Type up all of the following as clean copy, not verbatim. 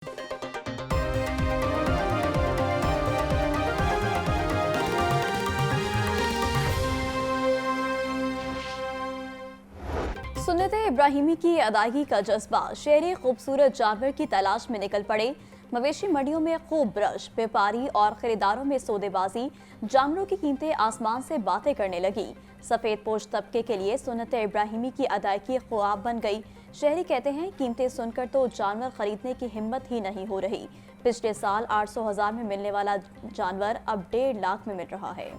सुन्नत इब्राहिमी की अदायगी का जज्बा शेर खूबसूरत जानवर की तलाश में निकल पड़े। मवेशी मंडियों में खूब ब्रश, व्यापारी और खरीदारों में सौदेबाजी, जानवरों की कीमतें आसमान से बातें करने लगी। सफेद पोश तबके के लिए सुन्नत इब्राहिमी की अदायगी ख्वाब बन गई। शहरी कहते हैं कीमतें सुनकर तो जानवर खरीदने की हिम्मत ही नहीं हो रही। पिछले साल 800,000 में मिलने वाला जानवर अब 1.5 लाख में मिल रहा है।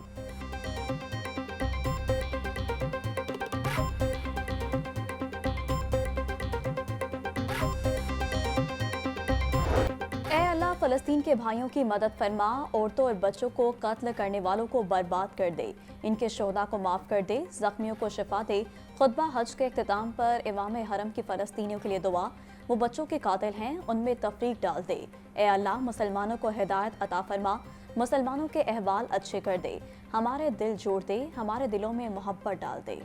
फलस्तीन के भाइयों की मदद फरमा, औरतों और बच्चों को कत्ल करने वालों को बर्बाद कर दे, इनके शोहदा को माफ कर दे, जख्मियों को शिफा दे। खुतबा हज के इख्तिताम पर इमाम हरम की फलस्तीनियों के लिए दुआ। वो बच्चों के कातिल हैं, उनमें तफरीक डाल दे। ए अल्लाह, मुसलमानों को हिदायत अता फरमा, मुसलमानों के अहवाल अच्छे कर दे, हमारे दिल जोड़ दे, हमारे दिलों में मोहब्बत डाल दे।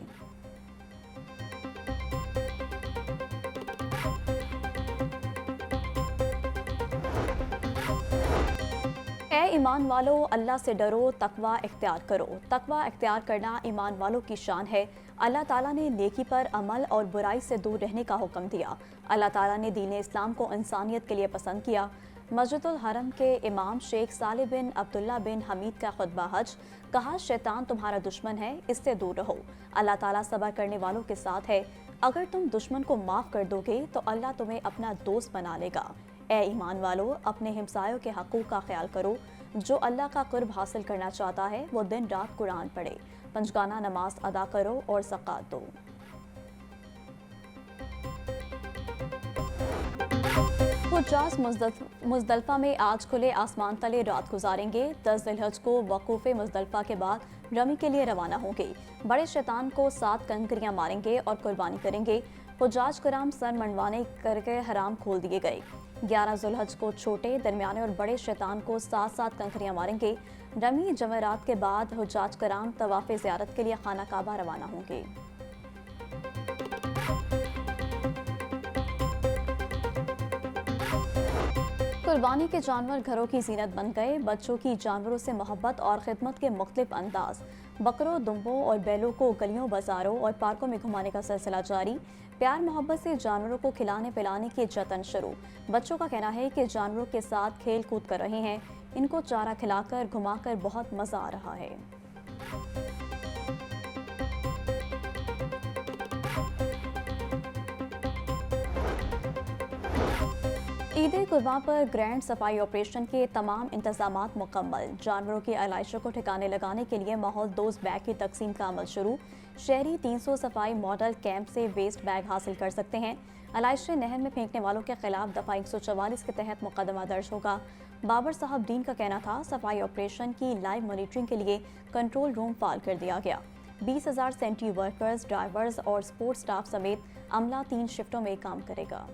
ईमान वालों, अल्लाह से डरो, तकवा इख्तियार करो। तकवा इख्तियार करना ईमान वालों की शान है। अल्लाह ताला ने नेकी पर अमल और बुराई से दूर रहने का हुक्म दिया। अल्लाह ताला ने दीन इस्लाम को इंसानियत के लिए पसंद किया। मस्जिदुल हरम के इमाम शेख सालिह बिन अब्दुल्ला बिन हमीद का खुतबा हज। कहा, शैतान तुम्हारा दुश्मन है, इससे दूर रहो। अल्लाह ताला सब्र करने वालों के साथ है। अगर तुम दुश्मन को माफ़ कर दोगे तो अल्लाह तुम्हें अपना दोस्त बना लेगा। ए ईमान वालों, अपने हिमसायों के हकूक़ का ख्याल करो। जो अल्लाह का कुर्ब हासिल करना चाहता है वो दिन रात कुरान पढ़े, पंजगाना नमाज अदा करो और ज़कात दो। हुज्जाज मुज़दलिफ़ा में आज खुले आसमान तले रात गुजारेंगे। 10 ज़िलहज को वक़ूफ़े मुज़दलिफ़ा के बाद रमी के लिए रवाना होंगे। बड़े शैतान को 7 कंकरियां मारेंगे और कुर्बानी करेंगे। हुज्जाज कराम सर मंडवाने करके हराम खोल दिए गए। 11 ज़ुलहज को छोटे, दरमियाने और बड़े शैतान को 7-7 कंकरियां मारेंगे। रमी जमेरात के बाद हुज्जाज कराम तवाफ़ ज़ियारत के लिए खाना काबा रवाना होंगे। कुर्बानी के जानवर घरों की जीनत बन गए। बच्चों की जानवरों से मोहब्बत और खिदमत के मुख्तलिफ अंदाज। बकरों, दुम्बों और बैलों को गलियों, बाजारों और पार्कों में घुमाने का सिलसिला जारी। प्यार मोहब्बत से जानवरों को खिलाने पिलाने के जतन शुरू। बच्चों का कहना है कि जानवरों के साथ खेल कूद कर रहे हैं। इनको चारा खिलाकर घुमाकर बहुत मजा आ रहा है। ईद कुर्बान पर ग्रैंड सफाई ऑपरेशन के तमाम इंतजामात मुकम्मल। जानवरों की आलाइशों को ठिकाने लगाने के लिए माहौल दोस्त बैग की तकसीम का अमल शुरू। शहरी 300 सफाई मॉडल कैंप से वेस्ट बैग हासिल कर सकते हैं। आलाइशें नहर में फेंकने वालों के खिलाफ दफ़ा 144 के तहत मुकदमा दर्ज होगा। बाबर साहब दीन का कहना था, सफाई ऑपरेशन की लाइव मॉनिटरिंग के लिए कंट्रोल रूम फाल कर दिया गया। 20,000 सेंट्री वर्कर्स, ड्राइवर्स और सपोर्ट स्टाफ समेत अमला 3 शिफ्टों में काम करेगा।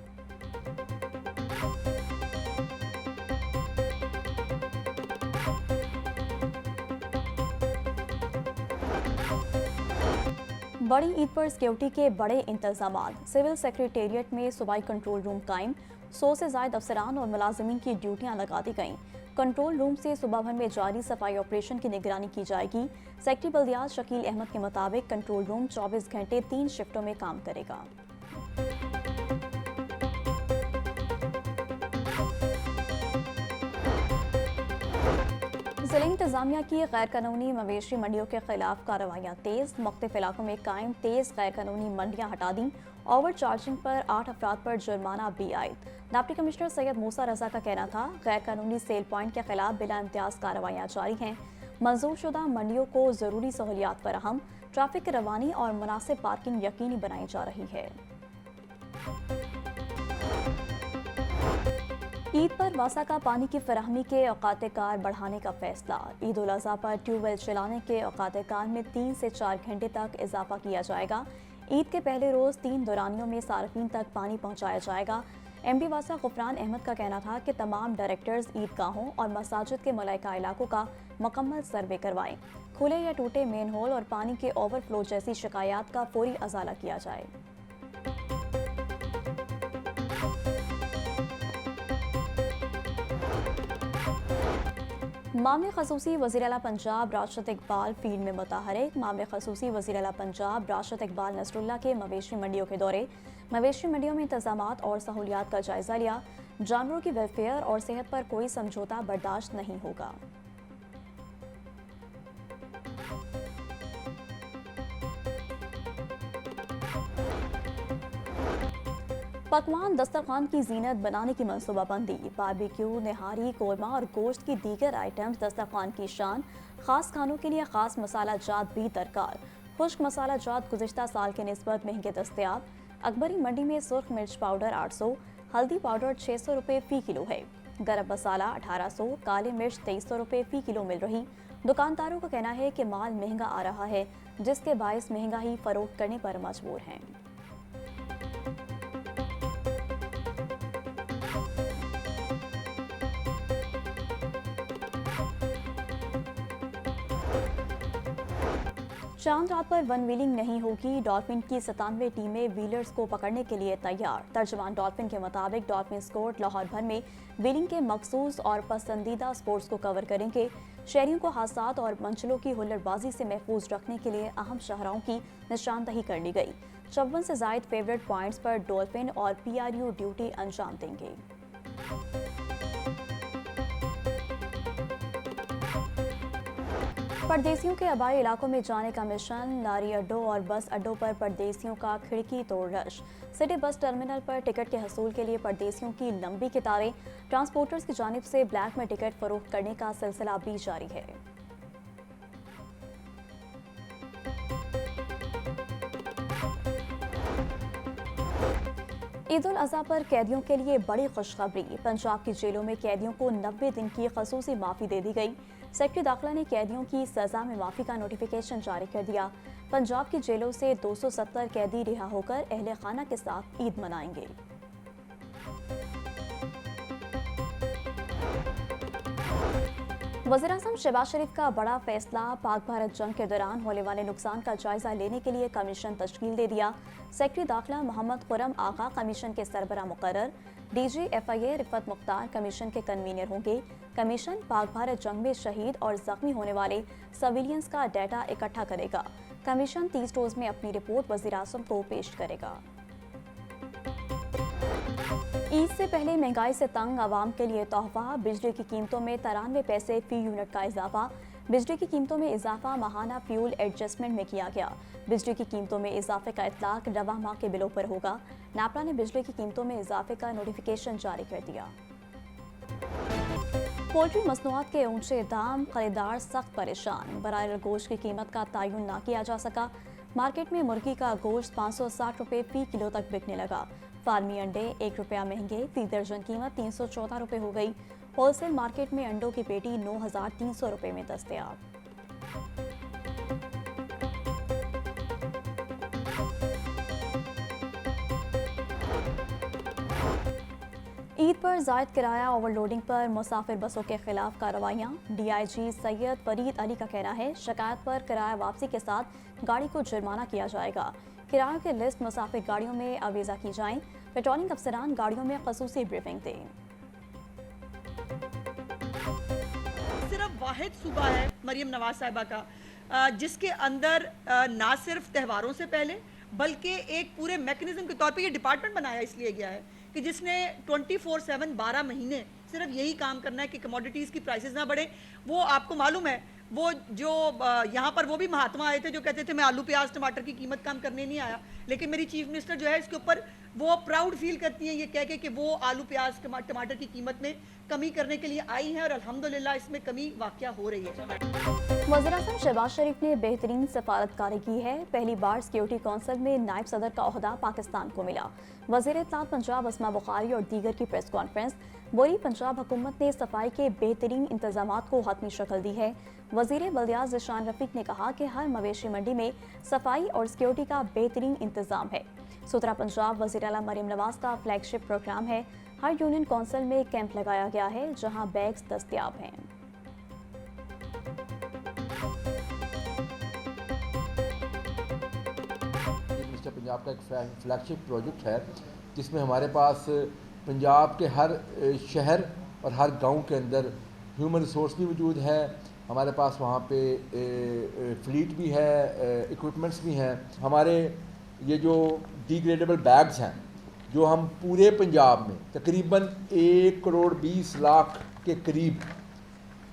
बड़ी ईद पर सिक्योरिटी के बड़े इंतजामात। सिविल सेक्रेटेरिएट में सूबाई कंट्रोल रूम कायम। 100 से ज़ायद अफसरान और मुलाजिमीन की ड्यूटियां लगा दी गईं। कंट्रोल रूम से सुबह भर में जारी सफाई ऑपरेशन की निगरानी की जाएगी। सेक्रेटरी बल्दियात शकील अहमद के मुताबिक कंट्रोल रूम 24 घंटे 3 शिफ्टों में काम करेगा। जिला इंतजामिया की गैर कानूनी मवेशी मंडियों के खिलाफ कार्रवाइयाँ तेज। मुख्तलिफ इलाकों में कायम तेज गैर कानूनी मंडियाँ हटा दी। ओवर चार्जिंग पर 8 अफराद पर जुर्माना भी आयद। डिप्टी कमिश्नर सैयद मूसा रजा का कहना था, गैर कानूनी सेल पॉइंट के खिलाफ बिला इम्तियाज कार्रवाइयाँ जारी हैं। मंजूर शुदा मंडियों को ज़रूरी सहूलियात फराहम, ट्रैफिक की रवानी और मुनासिब पार्किंग यकीनी बनाई जा रही है। ईद पर वासा का पानी की फराहमी के औकात कार बढ़ाने का फैसला। ईद उल अज़हा पर ट्यूबवेल चलाने के औकात कार में 3 से 4 घंटे तक इजाफा किया जाएगा। ईद के पहले रोज़ 3 दौरानियों में सार्फिन तक पानी पहुँचाया जाएगा। MD वासा गुफरान अहमद का कहना था कि तमाम डायरेक्टर्स ईदगाहों और मसाजिद के मलाइका इलाकों का मुकम्मल सर्वे करवाएं। खुले या टूटे मेन होल और पानी के ओवरफ्लो जैसी शिकायत का फौरी अजाला किया जाए। मामले खसूसी वज़ीर आला पंजाब राशिद इकबाल फील्ड में मुतहरिक। मामले खसूसी वज़ीर आला पंजाब राशिद इकबाल नसरुल्लाह के मवेशी मंडियों के दौरे, मवेशी मंडियों में इंतजामात और सहूलियात का जायजा लिया। जानवरों की वेलफेयर और सेहत पर कोई समझौता बर्दाश्त नहीं होगा। पकवान दस्तरखान की जीनत बनाने की मनसूबाबंदी, बारबेक्यू, निहारी, कोरमा और गोश्त की दीगर आइटम्स दस्तरखान की शान। खास खानों के लिए खास मसाला जात भी दरकार। खुश्क मसाला जात गुज़िश्ता साल के निस्बत महंगे दस्तयाब। अकबरी मंडी में सुर्ख मिर्च पाउडर 800, हल्दी पाउडर 600 रुपये फ़ी किलो है। गरम मसाला 1800, काले मिर्च 2300 रुपये फ़ी किलो मिल रही। दुकानदारों का कहना है कि माल महंगा आ रहा है, जिसके बायस महंगा ही फरोख्त करने पर मजबूर हैं। चांद रात पर वन व्हीलिंग नहीं होगी। डॉल्फिन की 97 टीमें व्हीलर्स को पकड़ने के लिए तैयार। तर्जमान डॉल्फिन के मुताबिक डॉल्फिन स्क्वाड लाहौर भर में व्हीलिंग के मखसूस और पसंदीदा स्पोर्ट्स को कवर करेंगे। शहरियों को हादसात और मंचलों की हुल्लड़बाजी से महफूज रखने के लिए अहम शाहराहों की निशानदही कर ली गई। 54 से जायद फेवरेट पॉइंट्स पर डॉल्फिन और PRU ड्यूटी अंजाम देंगे। परदेसियों के आबाई इलाकों में जाने का मिशन। लारी अड्डों और बस अड्डों पर परदेसियों का खिड़की तोड़ रश। सिटी बस टर्मिनल पर टिकट के हसूल के लिए परदेसियों की लंबी कितारें। ट्रांसपोर्टर्स की जानिब से ब्लैक में टिकट फरोख्त करने का सिलसिला भी जारी है। ईद उल अज़हा पर कैदियों के लिए बड़ी खुशखबरी। पंजाब की जेलों में कैदियों को 90 दिन की खसूसी माफ़ी दे दी गई। सेक्रेटरी दाखिला ने कैदियों की सज़ा में माफ़ी का नोटिफिकेशन जारी कर दिया। पंजाब की जेलों से 270 कैदी रिहा होकर अहले खाना के साथ ईद मनाएंगे। वज़ीर-ए-आज़म शहबाज शरीफ का बड़ा फैसला। पाक भारत जंग के दौरान होने वाले नुकसान का जायजा लेने के लिए कमीशन तश्कील दे दिया। सेक्रेटरी दाखिला मोहम्मद खुर्रम आगा कमीशन के सरबरा मुकर्रर। DG FIA Rifat Mukhtar commission के कन्वीनर होंगे। कमीशन पाक भारत जंग में शहीद और जख्मी होने वाले सिविलियंस का डाटा इकट्ठा करेगा। कमीशन 30 रोज में अपनी रिपोर्ट वज़ीर-ए-आज़म को पेश करेगा। ईद से पहले महंगाई से तंग आवाम के लिए तोहफा। बिजली की कीमतों में 93 पैसे फी यूनिट का इजाफा। बिजली की कीमतों में इजाफा माहाना फ्यूल एडजस्टमेंट में किया गया। बिजली की कीमतों में इजाफे का इतलाक रवा माह के बिलों पर होगा। नापला ने बिजली की कीमतों में इजाफे का नोटिफिकेशन जारी कर दिया। पोल्ट्री मसनूआत के ऊंचे दाम, खरीदार सख्त परेशान। बरार गोश्त की कीमत का तयन ना किया जा सका। मार्केट में मुर्गी का गोश्त 560 रुपये फी किलो तक बिकने लगा। फार्मी अंडे 1 रुपया महंगे, फी दर्जन कीमत 314 रुपये हो गई। होलसेल मार्केट में अंडों की पेटी 9300 रुपये में दस्तयाब। ईद पर जायद किराया ओवरलोडिंग पर मुसाफिर बसों के खिलाफ कार्रवाइयाँ। DIG सैयद फरीद अली का कहना है शिकायत पर किराया वापसी के साथ गाड़ी को जुर्माना किया जाएगा। किरायों की लिस्ट मुसाफिर गाड़ियों में आवेजा की जाए। पेट्रोलिंग अफसरान गाड़ियों में खसूसी ब्रीफिंग दें। सिर्फ वाहिद सूबा है मरियम नवाज साहिबा का, जिसके अंदर ना सिर्फ त्योहारों से पहले बल्कि एक पूरे मैकेनिज्म के तौर पे ये डिपार्टमेंट बनाया इसलिए गया है कि जिसने 24/7 12 महीने सिर्फ यही काम करना है कि कमोडिटीज़ की प्राइसेस ना बढ़े। वो आपको मालूम है वो जो यहाँ पर वो भी महात्मा आए थे जो कहते थे मैं आलू प्याज टमाटर की कीमत कम करने नहीं आया, लेकिन मेरी चीफ मिनिस्टर जो है इसके ऊपर वो प्राउड फील करती हैं ये कह के कि वो आलू प्याज टमाटर की कीमत में कमी करने के लिए आई है और अल्हम्दुलिल्लाह इसमें कमी वाक़या हो रही है। वज़ीर-ए-आज़म शहबाज शरीफ ने बेहतरीन सफारतकारी की है। पहली बार सिक्योरिटी कौंसिल में नायब सदर का ओहदा पाकिस्तान को मिला। वज़ीर इत्तलात पंजाब अस्मा बुखारी और दीगर की प्रेस कॉन्फ्रेंस। बोली पंजाब हुकूमत ने सफाई के बेहतरीन इंतजामात को हतमी शक्ल दी है। वज़ीर बल्दियात ज़िशान रफ़ीक ने कहा कि हर मवेशी मंडी में सफाई और सिक्योरिटी का बेहतरीन इंतजाम है। सुथरा पंजाब वज़ीर आला मरियम नवाज का फ्लैगशिप प्रोग्राम है। हर यूनियन कौंसिल में कैंप लगाया गया है जहां बैग्स दस्तयाब हैं। पंजाब का एक फ्लैगशिप प्रोजेक्ट है जिसमें हमारे पास पंजाब के हर शहर और हर गांव के अंदर ह्यूमन रिसोर्स भी मौजूद है, हमारे पास वहाँ पे फ्लीट भी है, इक्विपमेंट्स भी हैं। हमारे ये जो डिग्रेडेबल बैग्स हैं जो हम पूरे पंजाब में तकरीबन 1 करोड़ 20 लाख के करीब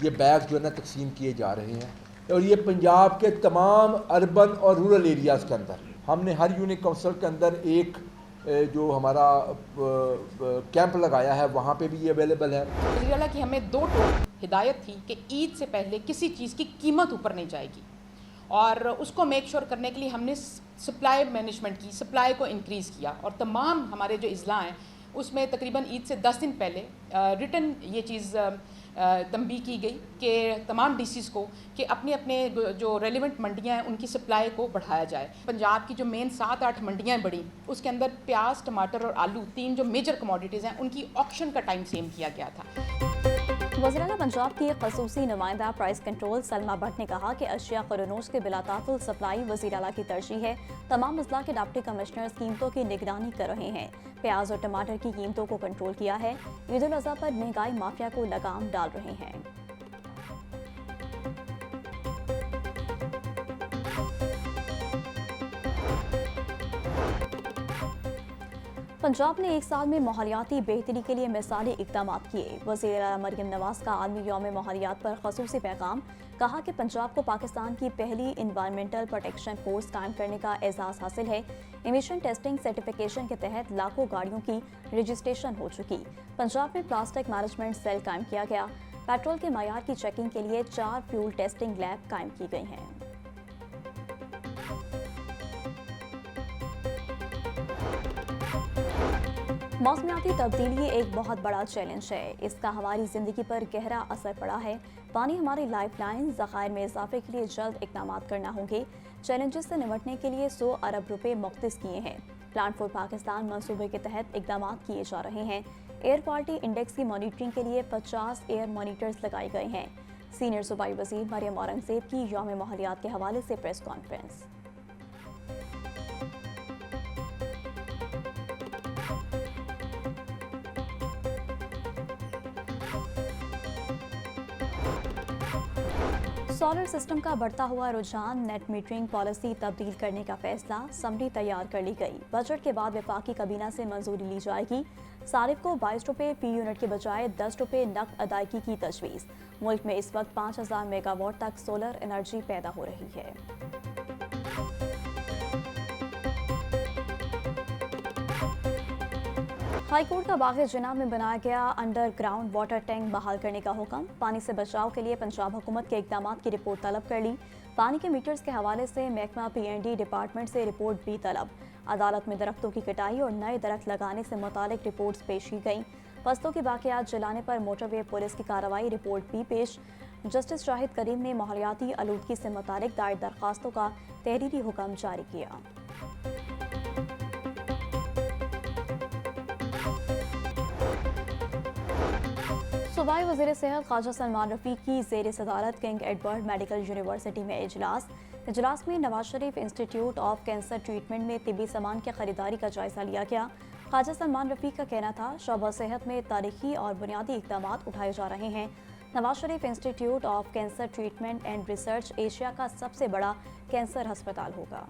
ये बैग जो है ना तकसीम किए जा रहे हैं, और ये पंजाब के तमाम अर्बन और रूरल एरियाज़ के अंदर हमने हर यूनिट काउंसिल के अंदर एक जो हमारा कैंप लगाया है वहाँ पे भी ये अवेलेबल है। वज़ीर-ए-आला की हमें 2 टोक हिदायत थी कि ईद से पहले किसी चीज़ की कीमत ऊपर नहीं जाएगी, और उसको मेक श्योर करने के लिए हमने सप्लाई मैनेजमेंट की, सप्लाई को इंक्रीज़ किया, और तमाम हमारे जो इज़ला हैं उसमें तकरीबन ईद से 10 दिन पहले रिटन ये चीज़ तंबी की गई कि तमाम डीसीज़ को कि अपने अपने जो रेलिवेंट मंडियां हैं उनकी सप्लाई को बढ़ाया जाए। पंजाब की जो मेन 7-8 मंडियां बढ़ी, उसके अंदर प्याज, टमाटर और आलू 3 जो मेजर कमोडिटीज़ हैं उनकी ऑक्शन का टाइम सेम किया गया था। वज़ीर-ए-आला पंजाब की खसूसी नुमाइंदा प्राइस कंट्रोल सलमा भट्ट ने कहा कि अशिया क़ुरनोश के बिलातातुल सप्लाई वज़ीर-ए-आला की तरजीह है। तमाम अज़ला के डिप्टी कमिश्नर्स कीमतों की निगरानी कर रहे हैं। प्याज और टमाटर की कीमतों को कंट्रोल किया है। ईद उल अज़हा पर महंगाई माफिया को लगाम डाल रहे हैं। पंजाब ने एक साल में माहौलियाती बेहतरी के लिए मिसाली इक़दाम किए। वज़ीर-ए-आला मरियम नवाज़ का आलमी यौम माहौलियात पर ख़ुसूसी पैगाम। कहा कि पंजाब को पाकिस्तान की पहली इन्वायरमेंटल प्रोटेक्शन फोर्स कायम करने का एजाज़ हासिल है। एमिशन टेस्टिंग सर्टिफिकेशन के तहत लाखों गाड़ियों की रजिस्ट्रेशन हो चुकी। पंजाब में प्लास्टिक मैनेजमेंट सेल कायम किया गया। पेट्रोल के मयार की चेकिंग के लिए 4 फ्यूल टेस्टिंग लैब कायम की गई हैं। मौसमियाती तब्दीली एक बहुत बड़ा चैलेंज है। इसका हमारी ज़िंदगी पर गहरा असर पड़ा है। पानी हमारी लाइफलाइन, ज़खायर में इजाफे के लिए जल्द इक़दाम करना होंगे। चैलेंजेस से निपटने के लिए 100 अरब रुपए मुख्तस किए हैं। प्लान फॉर पाकिस्तान मंसूबे के तहत इक़दाम किए जा रहे हैं। एयर क्वालिटी इंडेक्स की मॉनिटरिंग के लिए 50 एयर मॉनिटर्स लगाए गए हैं। सीनियर सूबाई वज़ीर मरियम औरंगज़ेब की यौम माहौलियात के हवाले से प्रेस कॉन्फ्रेंस। सोलर सिस्टम का बढ़ता हुआ रुझान, नेट मीटरिंग पॉलिसी तब्दील करने का फैसला, समरी तैयार कर ली गई। बजट के बाद वफाकी काबीना से मंजूरी ली जाएगी। सारिफ को 22 रुपये फी यूनिट के बजाय 10 रुपये नकद अदायगी की तजवीज़। मुल्क में इस वक्त 5000 मेगावाट तक सोलर एनर्जी पैदा हो रही है। हाईकोर्ट का बाग़ जिना में बनाया गया अंडरग्राउंड वाटर टैंक बहाल करने का हुक्म। पानी से बचाव के लिए पंजाब हुकूमत के इक़दाम की रिपोर्ट तलब कर ली। पानी के मीटर्स के हवाले से महकमा PND डिपार्टमेंट से रिपोर्ट भी तलब। अदालत में दरख्तों की कटाई और नए दरख्त लगाने से मुतालिक रिपोर्ट्स पेश की गईं। फसलों के बाक़ियात जलाने पर मोटरवे पुलिस की कार्रवाई, रिपोर्ट भी पेश। जस्टिस शाहिद करीम ने माहौलियाती आलूदगी से मुतालिक दायर दरख्वास्तों का तहरीरी हुक्म जारी किया। सूबाई वज़ीर सेहत ख्वाजा सलमान रफ़ीक की ज़ेर सदारत किंग एडवर्ड मेडिकल यूनिवर्सिटी में इजलास में Nawaz Sharif institute of cancer treatment में तिब्बी सामान की खरीदारी का जायजा लिया गया। ख्वाजा सलमान रफ़ीक का कहना था शोबा सेहत में तारीखी और बुनियादी इक़दाम उठाए जा रहे हैं। Nawaz Sharif institute of cancer treatment and research Asia का सबसे बड़ा कैंसर अस्पताल होगा।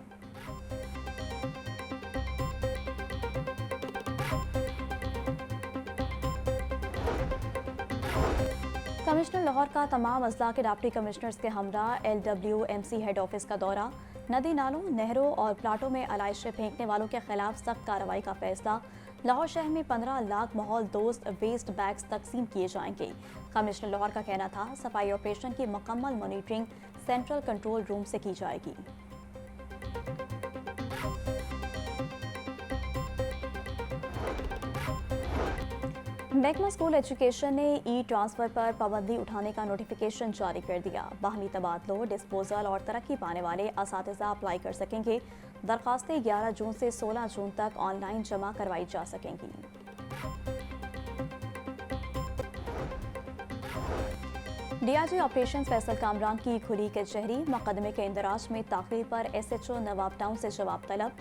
कमिश्नर लाहौर का तमाम अज़ला के डिप्टी कमिश्नर्स के हमरा LWMC हेड ऑफिस का दौरा। नदी नालों, नहरों और प्लाटों में अलाइशें फेंकने वालों के खिलाफ सख्त कार्रवाई का फैसला। लाहौर शहर में 15 लाख माहौल दोस्त वेस्ट बैग्स तकसीम किए जाएंगे। कमिश्नर लाहौर का कहना था सफाई ऑपरेशन की मुकम्मल मॉनिटरिंग सेंट्रल कंट्रोल रूम से की जाएगी। महकमा स्कूल एजुकेशन ने ई-ट्रांसफ़र पर पाबंदी उठाने का नोटिफिकेशन जारी कर दिया। बाहमी तबादलों, डिस्पोजल और तरक्की पाने वाले असातिज़ा अप्लाई कर सकेंगे। दरख्वास्तें 11 जून से 16 जून तक ऑनलाइन जमा करवाई जा सकेंगी। DIG ऑपरेशन फैसल कामरान की खुली कचहरी। मुकदमे के इंदराज में ताख़ीर पर SHO नवाब टाउन से जवाब तलब।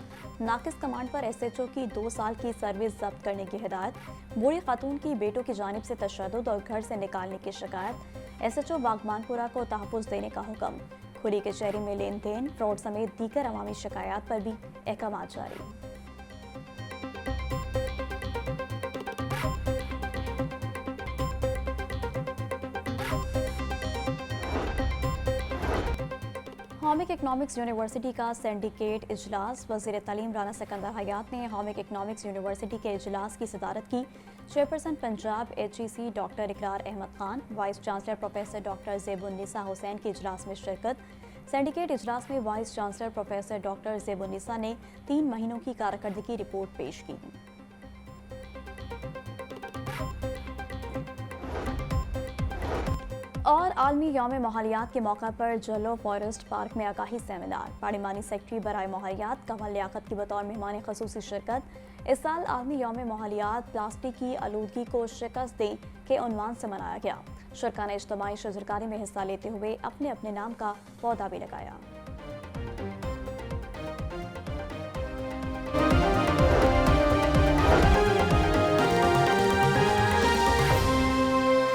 नाकिस कमांड पर SHO की 2 साल की सर्विस जब्त करने की हिदायत। बूढ़ी खातून की बेटों की जानिब से तशद्दुद और घर से निकालने की शिकायत। SHO बागमानपुरा को तहफ़्फ़ुज़ देने का हुक्म। खुली कचहरी में लेन देन, फ्रॉड समेत दीगर अवामी शिकायत पर भी अहकाम जारी। हॉमिक इकनॉमिक्स यूनिवर्सिटी का सिंडिकेट इजलास। वज़ीर तालीम राना सिकंदर हयात ने हॉमिक इकनॉमिक्स यूनिवर्सिटी के इजलास की सदारत की। Chairperson Punjab HEC doctor Iqrar Ahmad Khan, vice chancellor professor doctor Zebunnisa Hussain की इजलास में शिरकत। सिंडिकेट इजलास में vice chancellor professor doctor Zebunnisa ने 3 महीनों की कारकर्दगी रिपोर्ट पेश की। और आलमी यौम माहौलियात के मौका पर जलो फॉरेस्ट पार्क में आगाही सेमिनार। पार्लिमानी सेक्रेटरी बराए माहौलियात कमल लियाकत की बतौर मेहमान खसूसी शिरकत। इस साल आलमी यौम माहौलियात प्लास्टिक की आलूदगी को शिकस्त दें के उन्वान से मनाया गया। शुरका ने इज्तिमाई शजरकारी में हिस्सा लेते हुए अपने अपने नाम का पौधा भी लगाया।